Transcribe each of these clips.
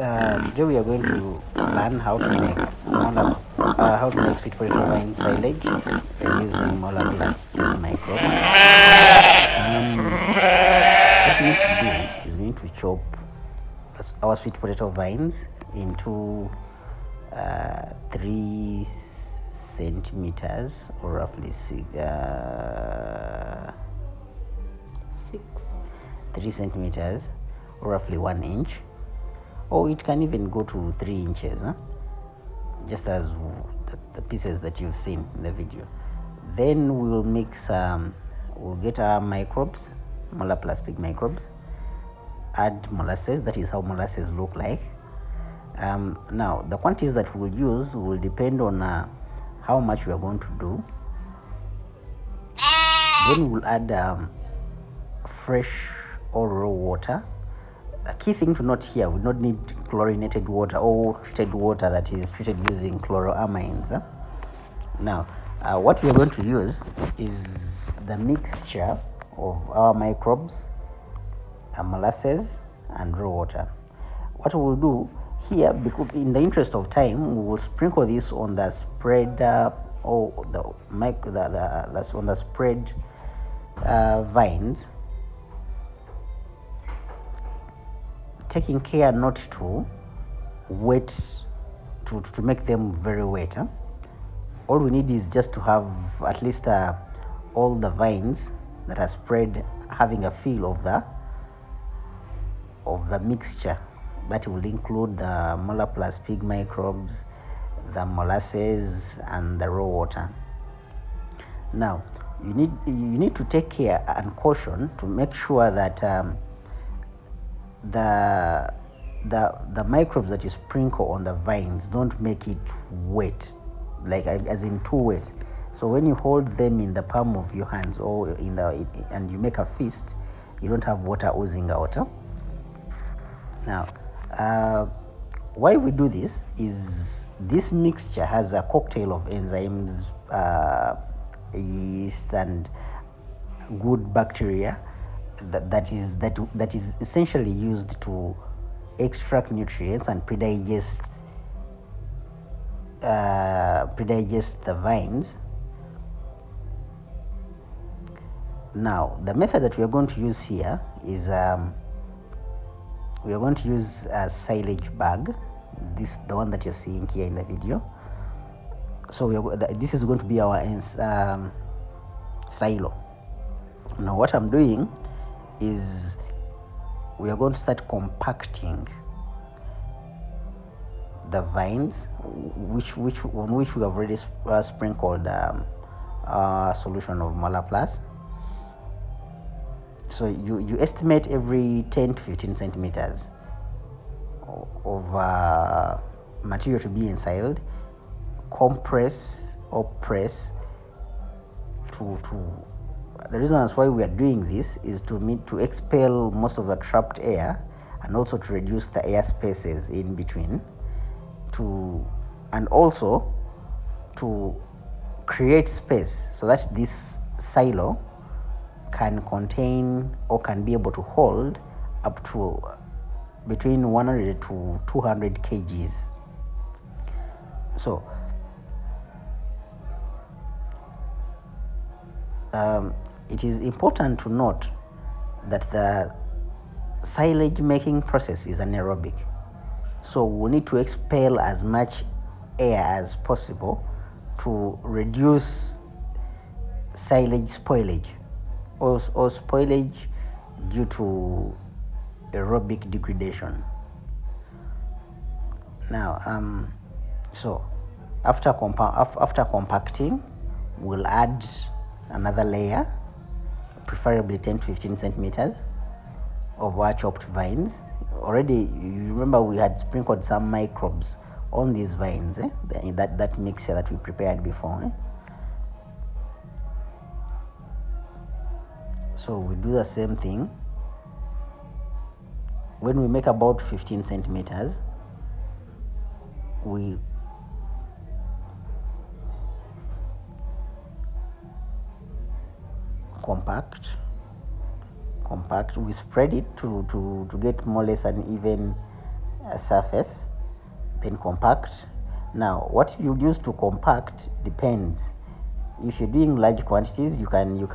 Today we are going to learn how to make sweet potato vine silage using MolaPlus Pig Microbes. What we need to do is we need to chop our sweet potato vines into 3 centimeters, or roughly 3 centimeters, or roughly 1 inch, or it can even go to 3 inches, just as the pieces that you've seen in the video. Then we'll mix, we'll get our microbes, MolaPlus Pig Microbes, add molasses. That is how molasses look like. Now the quantities that we'll use will depend on how much we are going to do. Then we'll add fresh or raw water. A key thing to note here, we don't need chlorinated water or treated water that is treated using chloroamines. Now, what we are going to use is the mixture of our microbes, molasses, and raw water. What we will do here, because in the interest of time, we will sprinkle this on the spread vines, taking care not to to make them very wet. All we need is just to have at least all the vines that are spread having a feel of the mixture. That will include the MolaPlus Pig Microbes, the molasses, and the raw water. Now you need to take care and caution to make sure that the microbes that you sprinkle on the vines don't make it wet, like as in too wet. So when you hold them in the palm of your hands or and you make a fist, you don't have water oozing out. Now, why we do this is this mixture has a cocktail of enzymes, yeast, and good bacteria that is essentially used to extract nutrients and predigest the vines. Now, the method that we are going to use here is we are going to use a silage bag. The one that you're seeing here in the video. So this is going to be our silo. Now what I'm doing is we are going to start compacting the vines, on which we have already sprinkled a solution of MolaPlus. So you estimate every 10 to 15 centimeters of material to be ensiled, compress or press to the reason as why we are doing this is to expel most of the trapped air, and also to reduce the air spaces in between, and also to create space so that this silo can contain or can be able to hold up to between 100 to 200 kgs. So it is important to note that the silage making process is anaerobic, so we need to expel as much air as possible to reduce silage spoilage or spoilage due to aerobic degradation. Now so after compacting, we'll add another layer, preferably 10 to 15 centimeters of our chopped vines. Already, you remember we had sprinkled some microbes on these vines, that mixture that we prepared before. So we do the same thing. When we make about 15 centimeters, we compact, we spread it to get more or less an even surface, then compact. Now what you use to compact depends. If you're doing large quantities, you can use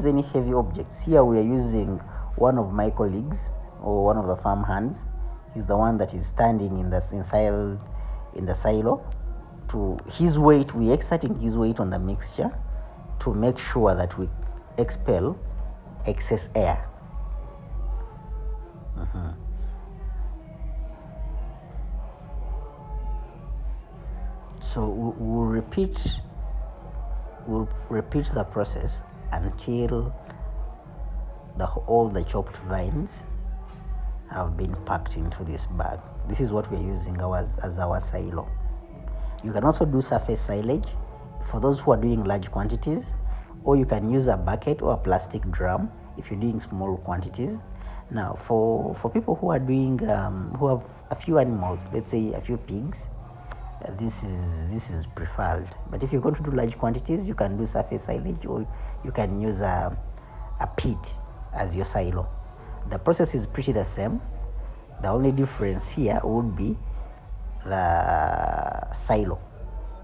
any heavy objects. Here we are using one of my colleagues, or one of the farm hands. He's the one that is standing in the silo. To his weight, we exerting his weight on the mixture to make sure that we expel excess air. So we'll repeat the process until all the chopped vines have been packed into this bag. This is what we're using as our silo. You can also do surface silage for those who are doing large quantities, or you can use a bucket or a plastic drum if you're doing small quantities. Now for people who are doing who have a few animals, let's say a few pigs, this is preferred. But if you're going to do large quantities, you can do surface silage, or you can use a pit as your silo. The process is pretty the same. The only difference here would be the silo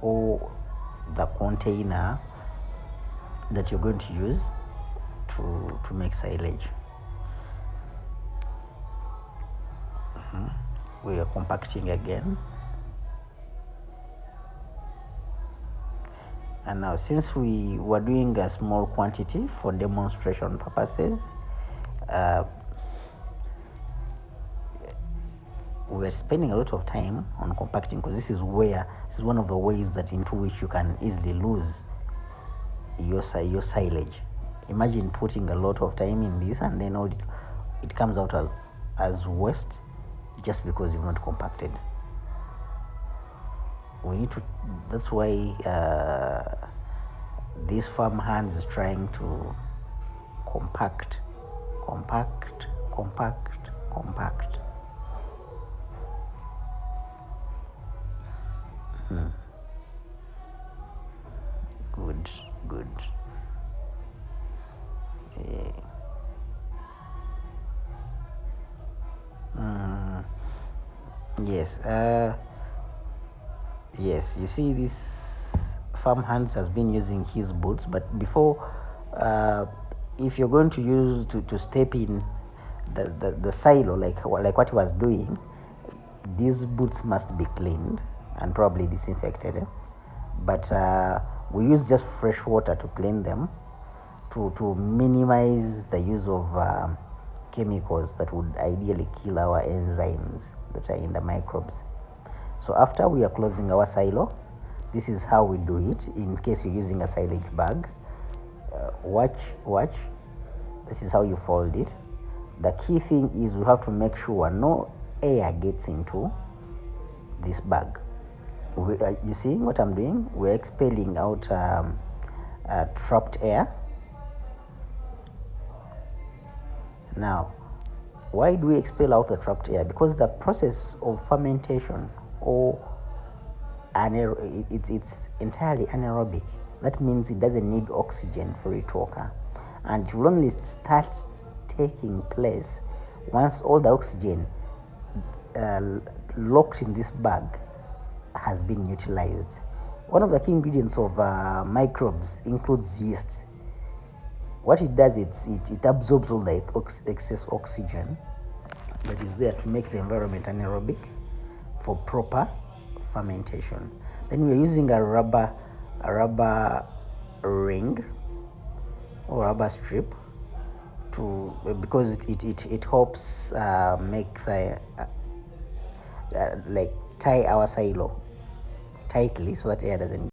or the container that you're going to use to make silage. We are compacting again. And now, since we were doing a small quantity for demonstration purposes, we're spending a lot of time on compacting, because this is one of the ways that into which you can easily lose your silage. Imagine putting a lot of time in this, and then it comes out as waste just because you've not compacted. We need to. That's why this farm hand is trying to compact. Good. Yes. Yes, you see, this farm hands has been using his boots, but before, if you're going to use to step in the silo, like what he was doing, these boots must be cleaned and probably disinfected. But we use just fresh water to clean them, to minimize the use of chemicals that would ideally kill our enzymes that are in the microbes. So after we are closing our silo, this is how we do it. In case you're using a silage bag, watch. This is how you fold it. The key thing is we have to make sure no air gets into this bag. You see what I'm doing? We're expelling out trapped air. Now, why do we expel out the trapped air? Because the process of fermentation, or it's entirely anaerobic. That means it doesn't need oxygen for it to occur, and it will only start taking place once all the oxygen locked in this bag has been utilized. One of the key ingredients of microbes includes yeast. What it does, it absorbs all the excess oxygen that is there to make the environment anaerobic for proper fermentation. Then we're using a rubber ring or rubber strip because it helps make the like tie our silo tightly so that air doesn't